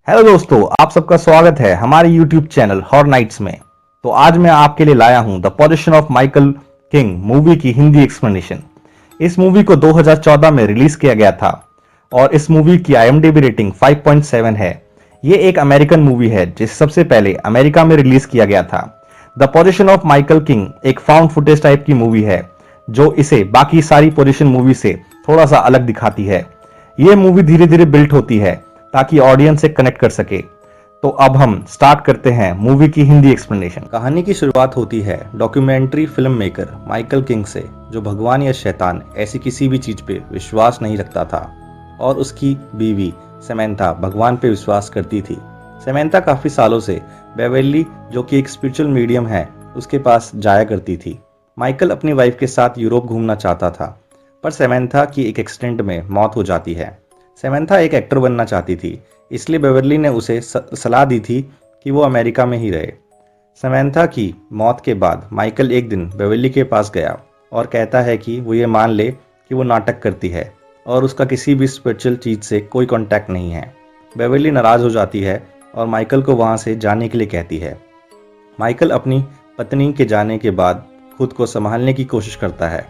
Hello दोस्तों, आप सबका स्वागत है हमारे YouTube चैनल हॉर नाइट्स में। तो आज मैं आपके लिए लाया हूं the position of Michael king movie की हिंदी एक्सप्लेनेशन। इस मूवी को 2014 में रिलीज किया गया था और इस मूवी की IMDb रेटिंग 5.7 है। ये एक अमेरिकन मूवी है जिसे सबसे पहले अमेरिका में रिलीज किया गया था। The position of Michael king एक फाउंड फुटेज टाइप की मूवी है जो इसे बाकी सारी पोजीशन मूवी से थोड़ा सा अलग दिखाती है। ये मूवी धीरे धीरे बिल्ट होती है ताकि ऑडियंस से कनेक्ट कर सके। तो अब हम स्टार्ट करते हैं मूवी की हिंदी एक्सप्लेनेशन। कहानी की शुरुआत होती है documentary film maker Michael king से, जो भगवान या शैतान ऐसी किसी भी चीज पे विश्वास नहीं रखता था और उसकी बीवी सैमंथा भगवान पे विश्वास करती थी। सैमंथा काफी सालों से बेवर्ली, जो कि एक स्पिरिचुअल मीडियम है, उसके पास जाया करती थी। माइकल अपनी वाइफ के साथ यूरोप घूमना चाहता था, पर सैमंथा की एक एक्सीडेंट में मौत हो जाती है। सैमंथा एक एक्टर बनना चाहती थी, इसलिए बेवर्ली ने उसे सलाह दी थी कि वो अमेरिका में ही रहे। सैमंथा की मौत के बाद माइकल एक दिन बेवर्ली के पास गया और कहता है कि वो ये मान ले कि वो नाटक करती है और उसका किसी भी स्पिरिचुअल चीज से कोई कांटेक्ट नहीं है। बेवर्ली नाराज हो जाती है और माइकल को वहां से जाने के लिए कहती है। माइकल अपनी पत्नी के जाने के बाद खुद को संभालने की कोशिश करता है।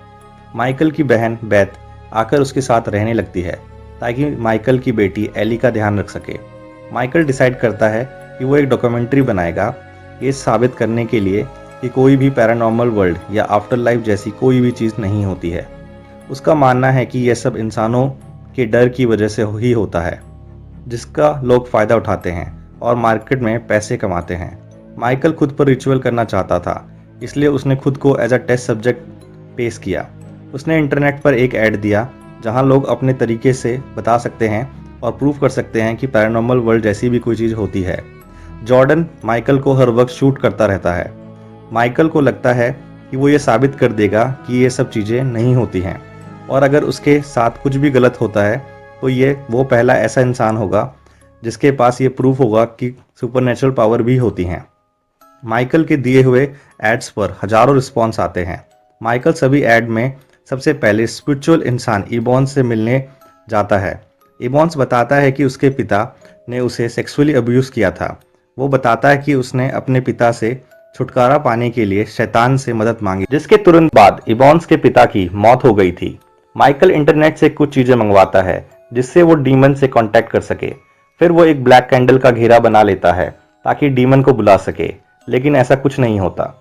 माइकल की बहन बेथ आकर उसके साथ रहने लगती है ताकि माइकल की बेटी एली का ध्यान रख सके। माइकल डिसाइड करता है कि वो एक डॉक्यूमेंट्री बनाएगा, ये साबित करने के लिए कि कोई भी पैरानॉर्मल वर्ल्ड या आफ्टर लाइफ जैसी कोई भी चीज़ नहीं होती है। उसका मानना है कि यह सब इंसानों के डर की वजह से ही होता है, जिसका लोग फ़ायदा उठाते हैं और मार्केट में पैसे कमाते हैं। माइकल खुद पर रिचुअल करना चाहता था, इसलिए उसने खुद को एज अ टेस्ट सब्जेक्ट पेश किया। उसने इंटरनेट पर एक ऐड दिया जहां लोग अपने तरीके से बता सकते हैं और प्रूव कर सकते हैं कि पैरानॉर्मल वर्ल्ड जैसी भी कोई चीज़ होती है। जॉर्डन माइकल को हर वक्त शूट करता रहता है। माइकल को लगता है कि वो ये साबित कर देगा कि ये सब चीज़ें नहीं होती हैं, और अगर उसके साथ कुछ भी गलत होता है तो ये वो पहला ऐसा इंसान होगा जिसके पास ये प्रूफ होगा कि सुपरनेचुरल पावर भी होती हैं। माइकल के दिए हुए एड्स पर हजारों रिस्पॉन्स आते हैं। माइकल सभी एड में सबसे पहले स्पिरिचुअल इंसान इबॉन्स से मिलने जाता है। इबॉन्स बताता है कि उसके पिता ने उसे सेक्सुअली अब्यूज़ किया था। वो बताता है कि उसने अपने पिता से छुटकारा पाने के लिए शैतान से मदद मांगी, जिसके तुरंत बाद इबॉन्स के पिता की मौत हो गई थी। माइकल इंटरनेट से कुछ चीज़ें मंगवाता है जिससे वो डीमन से कांटेक्ट कर सके। फिर वो एक ब्लैक कैंडल का घेरा बना लेता है ताकि डीमन को बुला सके, लेकिन ऐसा कुछ नहीं होता।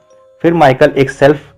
फिर माइकल एक सेल्फ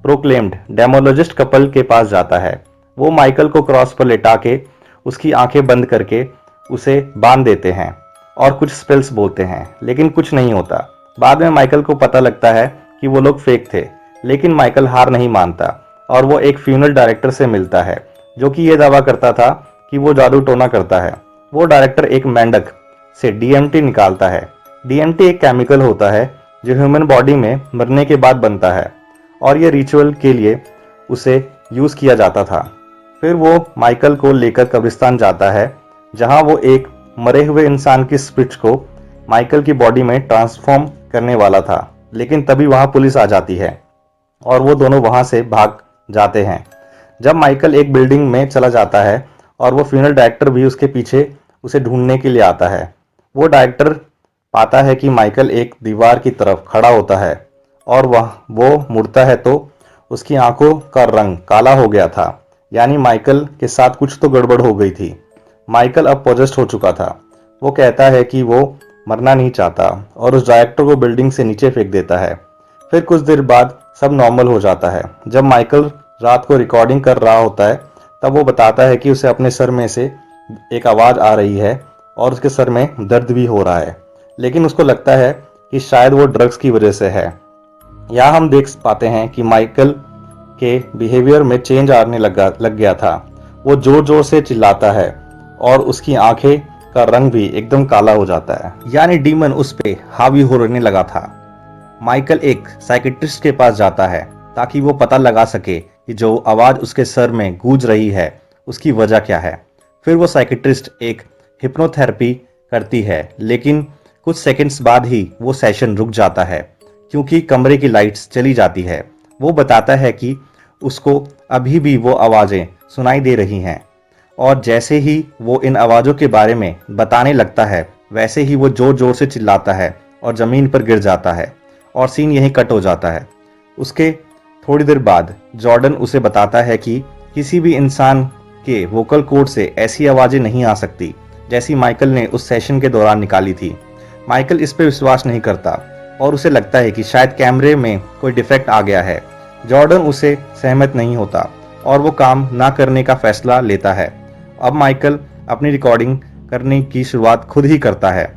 प्रोक्लेम्ड डेमोलॉजिस्ट कपल के पास जाता है। वो माइकल को क्रॉस पर लेटा के उसकी आंखें बंद करके उसे बांध देते हैं और कुछ स्पेल्स बोलते हैं, लेकिन कुछ नहीं होता। बाद में माइकल को पता लगता है कि वो लोग फेक थे, लेकिन माइकल हार नहीं मानता और वो एक फ्यूनरल डायरेक्टर से मिलता है जो कि ये दावा करता था कि वो जादू टोना करता है। वो डायरेक्टर एक मेंढक से DMT निकालता है। DMT एक केमिकल होता है जो ह्यूमन बॉडी में मरने के बाद बनता है और ये रिचुअल के लिए उसे यूज़ किया जाता था। फिर वो माइकल को लेकर कब्रिस्तान जाता है जहां वो एक मरे हुए इंसान की स्पिरिट को माइकल की बॉडी में ट्रांसफॉर्म करने वाला था, लेकिन तभी वहां पुलिस आ जाती है और वो दोनों वहां से भाग जाते हैं। जब माइकल एक बिल्डिंग में चला जाता है और वो फ्यूनरल डायरेक्टर भी उसके पीछे उसे ढूंढने के लिए आता है। वो डायरेक्टर पाता है कि माइकल एक दीवार की तरफ खड़ा होता है और वो मुड़ता है तो उसकी आंखों का रंग काला हो गया था, यानी माइकल के साथ कुछ तो गड़बड़ हो गई थी। माइकल अब पोजेस्ड हो चुका था। वो कहता है कि वो मरना नहीं चाहता और उस डायरेक्टर को बिल्डिंग से नीचे फेंक देता है। फिर कुछ देर बाद सब नॉर्मल हो जाता है। जब माइकल रात को रिकॉर्डिंग कर रहा होता है तब वो बताता है कि उसे अपने सर में से एक आवाज़ आ रही है और उसके सर में दर्द भी हो रहा है, लेकिन उसको लगता है कि शायद वो ड्रग्स की वजह से है। यहाँ हम देख पाते हैं कि माइकल के बिहेवियर में चेंज आने लग गया था। वो जोर जोर से चिल्लाता है और उसकी आंखें का रंग भी एकदम काला हो जाता है, यानी डीमन उस पे हावी होने लगा था। माइकल एक साइकियाट्रिस्ट के पास जाता है ताकि वो पता लगा सके कि जो आवाज़ उसके सर में गूंज रही है उसकी वजह क्या है। फिर वो साइकियाट्रिस्ट एक हिप्नोथेरेपी करती है, लेकिन कुछ सेकंड्स बाद ही वो सेशन रुक जाता है क्योंकि कमरे की लाइट्स चली जाती है। वो बताता है कि उसको अभी भी वो आवाज़ें सुनाई दे रही हैं और जैसे ही वो इन आवाज़ों के बारे में बताने लगता है वैसे ही वो जोर जोर से चिल्लाता है और ज़मीन पर गिर जाता है और सीन यहीं कट हो जाता है। उसके थोड़ी देर बाद जॉर्डन उसे बताता है कि किसी भी इंसान के वोकल कोड से ऐसी आवाज़ें नहीं आ सकती जैसी माइकल ने उस सेशन के दौरान निकाली थी। माइकल इस पर विश्वास नहीं करता और उसे लगता है कि शायद कैमरे में कोई डिफेक्ट आ गया है। जॉर्डन उसे सहमत नहीं होता और वो काम ना करने का फैसला लेता है। अब माइकल अपनी रिकॉर्डिंग करने की शुरुआत खुद ही करता है।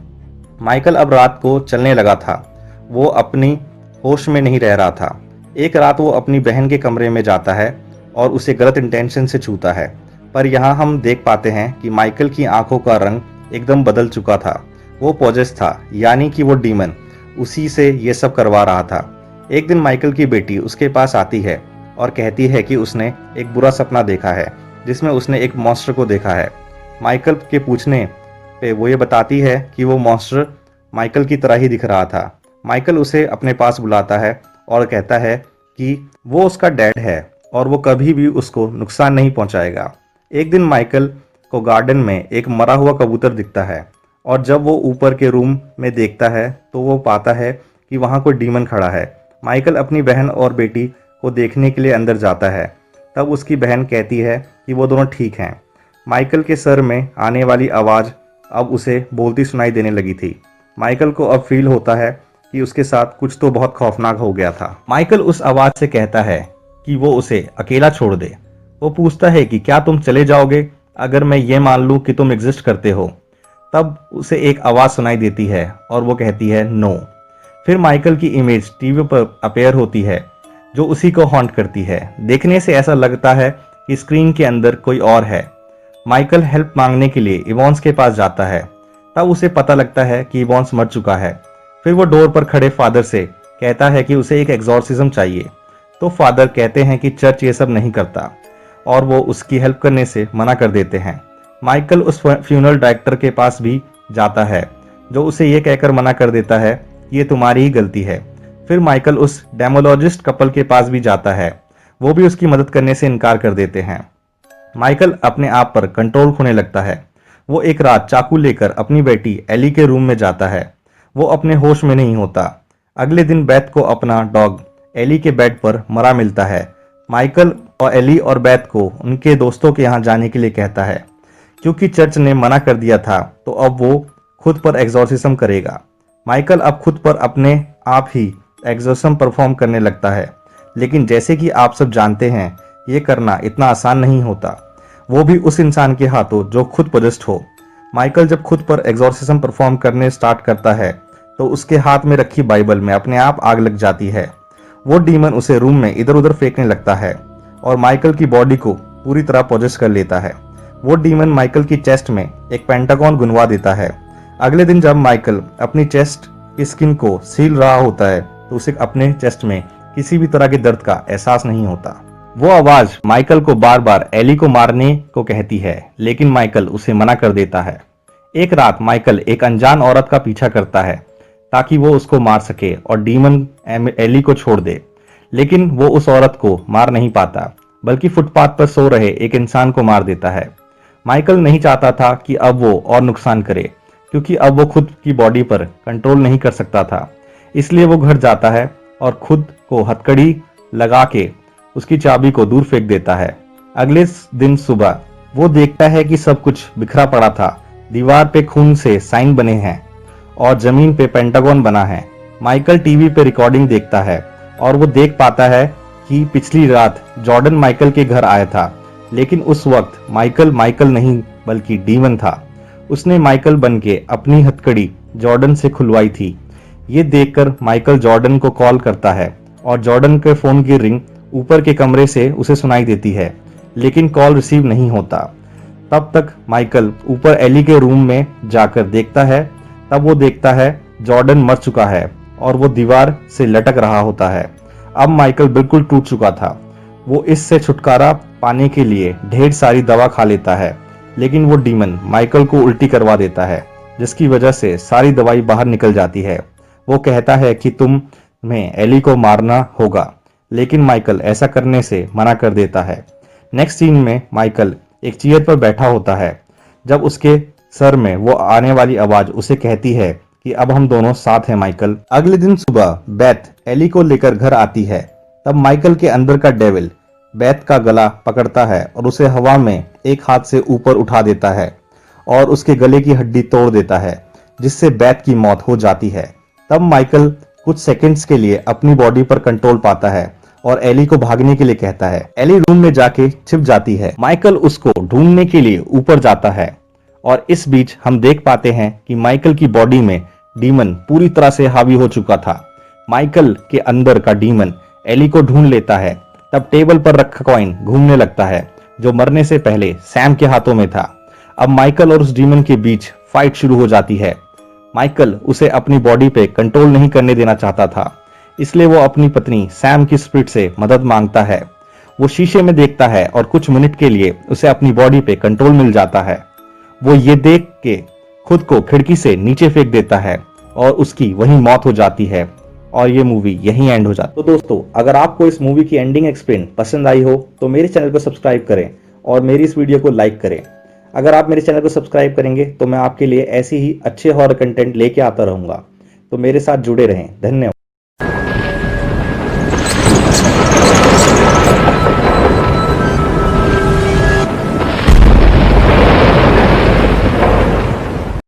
माइकल अब रात को चलने लगा था, वो अपनी होश में नहीं रह रहा था। एक रात वो अपनी बहन के कमरे में जाता है और उसे गलत इंटेंशन से छूता है, पर यहाँ हम देख पाते हैं कि माइकल की आंखों का रंग एकदम बदल चुका था। वो पॉजेस था, यानी कि वो डीमन उसी से ये सब करवा रहा था। एक दिन माइकल की बेटी उसके पास आती है और कहती है कि उसने एक बुरा सपना देखा है जिसमें उसने एक मॉन्स्टर को देखा है। माइकल के पूछने पे वो ये बताती है कि वो मॉन्स्टर माइकल की तरह ही दिख रहा था। माइकल उसे अपने पास बुलाता है और कहता है कि वो उसका डैड है और वो कभी भी उसको नुकसान नहीं पहुंचाएगा। एक दिन माइकल को गार्डन में एक मरा हुआ कबूतर दिखता है और जब वो ऊपर के रूम में देखता है तो वो पाता है कि वहाँ कोई डीमन खड़ा है। माइकल अपनी बहन और बेटी को देखने के लिए अंदर जाता है। तब उसकी बहन कहती है कि वो दोनों ठीक हैं। माइकल के सर में आने वाली आवाज़ अब उसे बोलती सुनाई देने लगी थी। माइकल को अब फील होता है कि उसके साथ कुछ तो बहुत खौफनाक हो गया था। माइकल उस आवाज़ से कहता है कि वो उसे अकेला छोड़ दे। वो पूछता है कि क्या तुम चले जाओगे अगर मैं ये मान लूँ कि तुम एग्जिस्ट करते हो। तब उसे एक आवाज़ सुनाई देती है और वो कहती है नो। फिर माइकल की इमेज टीवी पर अपेयर होती है जो उसी को हॉन्ट करती है। देखने से ऐसा लगता है कि स्क्रीन के अंदर कोई और है। माइकल हेल्प मांगने के लिए इवॉन्स के पास जाता है। तब उसे पता लगता है कि इवॉन्स मर चुका है। फिर वो डोर पर खड़े फादर से कहता है कि उसे एक एग्जॉर्सिज्म चाहिए। तो फादर कहते हैं कि चर्च ये सब नहीं करता और वो उसकी हेल्प करने से मना कर देते हैं। माइकल उस फ्यूनरल डायरेक्टर के पास भी जाता है जो उसे ये कहकर मना कर देता है कि ये तुम्हारी ही गलती है। फिर माइकल उस डेमोलॉजिस्ट कपल के पास भी जाता है, वो भी उसकी मदद करने से इनकार कर देते हैं। माइकल अपने आप पर कंट्रोल खोने लगता है। वो एक रात चाकू लेकर अपनी बेटी एली के रूम में जाता है। वो अपने होश में नहीं होता। अगले दिन बेथ को अपना डॉग एली के बेड पर मरा मिलता है। माइकल और एली और बेथ को उनके दोस्तों के यहाँ जाने के लिए कहता है। क्योंकि चर्च ने मना कर दिया था तो अब वो खुद पर एग्जॉर्सिज्म करेगा। माइकल अब खुद पर अपने आप ही एग्जॉर्सिज्म परफॉर्म करने लगता है, लेकिन जैसे कि आप सब जानते हैं ये करना इतना आसान नहीं होता, वो भी उस इंसान के हाथों जो खुद पोजेस्ड हो। माइकल जब खुद पर एग्जॉर्सिज्म परफॉर्म करने स्टार्ट करता है तो उसके हाथ में रखी बाइबल में अपने आप आग लग जाती है। वो डीमन उसे रूम में इधर उधर फेंकने लगता है और माइकल की बॉडी को पूरी तरह पोजेस कर लेता है। वो डीमन माइकल की चेस्ट में एक पेंटागन गुनवा देता है। अगले दिन जब माइकल अपनी चेस्ट की स्किन को सील रहा होता है तो उसे अपने चेस्ट में किसी भी तरह के दर्द का एहसास नहीं होता। वो आवाज माइकल को बार बार एली को मारने को कहती है, लेकिन माइकल उसे मना कर देता है। एक रात माइकल एक अनजान औरत का पीछा करता है ताकि वो उसको मार सके और डीमन एली को छोड़ दे, लेकिन वो उस औरत को मार नहीं पाता बल्कि फुटपाथ पर सो रहे एक इंसान को मार देता है। माइकल नहीं चाहता था कि अब वो और नुकसान करे, क्योंकि अब वो खुद की बॉडी पर कंट्रोल नहीं कर सकता था। इसलिए वो घर जाता है और खुद को हथकड़ी लगा के उसकी चाबी को दूर फेंक देता है। अगले दिन सुबह वो देखता है कि सब कुछ बिखरा पड़ा था। दीवार पे खून से साइन बने हैं और जमीन पे पेंटागन बना है। माइकल टीवी पे रिकॉर्डिंग देखता है और वो देख पाता है कि पिछली रात जॉर्डन माइकल के घर आया था, लेकिन उस वक्त माइकल नहीं बल्कि डीमन था। उसने माइकल बन के अपनी हथकड़ी जॉर्डन से खुलवाई थी। ये देखकर माइकल जॉर्डन को कॉल करता है और जॉर्डन के फोन की रिंग ऊपर के कमरे से उसे सुनाई देती है, लेकिन कॉल रिसीव नहीं होता। तब तक माइकल ऊपर एली के रूम में जाकर देखता है। तब वो देखता है जॉर्डन मर चुका है और वो दीवार से लटक रहा होता है। अब माइकल बिल्कुल टूट चुका था। वो इससे छुटकारा पाने के लिए ढेर सारी दवा खा लेता है, लेकिन वो डीमन माइकल को उल्टी करवा देता है, जिसकी वजह से सारी दवाई बाहर निकल जाती है। वो कहता है कि तुम्हें एली को मारना होगा, लेकिन माइकल ऐसा करने से मना कर देता है। नेक्स्ट सीन में माइकल एक चेयर पर बैठा होता है जब उसके सर में वो आने वाली आवाज उसे कहती है कि अब हम दोनों साथ हैं माइकल। अगले दिन सुबह बेथ एली को लेकर घर आती है। तब माइकल के अंदर का डेविल बेथ का गला पकड़ता है और उसे हवा में एक हाथ से ऊपर उठा देता है और उसके गले की हड्डी तोड़ देता है, जिससे बेथ की मौत हो जाती है। तब माइकल कुछ सेकंड्स के लिए अपनी बॉडी पर कंट्रोल पाता है और एली को भागने के लिए कहता है। एली रूम में जाके छिप जाती है। माइकल उसको ढूंढने के लिए ऊपर जाता है और इस बीच हम देख पाते हैं कि माइकल की बॉडी में डीमन पूरी तरह से हावी हो चुका था। माइकल के अंदर का डीमन एली को ढूंढ लेता है। तब टेबल पर रखा कॉइन घूमने लगता है, जो मरने से पहले सैम के हाथों में था। अब माइकल और उस डीमन के बीच फाइट शुरू हो जाती है। माइकल उसे अपनी बॉडी पे कंट्रोल नहीं करने देना चाहता था, इसलिए वो अपनी पत्नी सैम की स्पिरिट से मदद मांगता है। वो शीशे में देखता है और कुछ मिनट के लिए उसे अपनी बॉडी पे कंट्रोल मिल जाता है। वो ये देख के खुद को खिड़की से नीचे फेंक देता है और उसकी वहीं मौत हो जाती है और ये मूवी यहीं एंड हो जाती है। तो दोस्तों, अगर आपको इस मूवी की एंडिंग एक्सप्लेन पसंद आई हो तो मेरे चैनल को सब्सक्राइब करें और मेरी इस वीडियो को लाइक करें। अगर आप मेरे चैनल को सब्सक्राइब करेंगे तो मैं आपके लिए ऐसी ही अच्छे हॉरर कंटेंट लेके आता रहूंगा। तो मेरे साथ जुड़े रहें। धन्यवाद।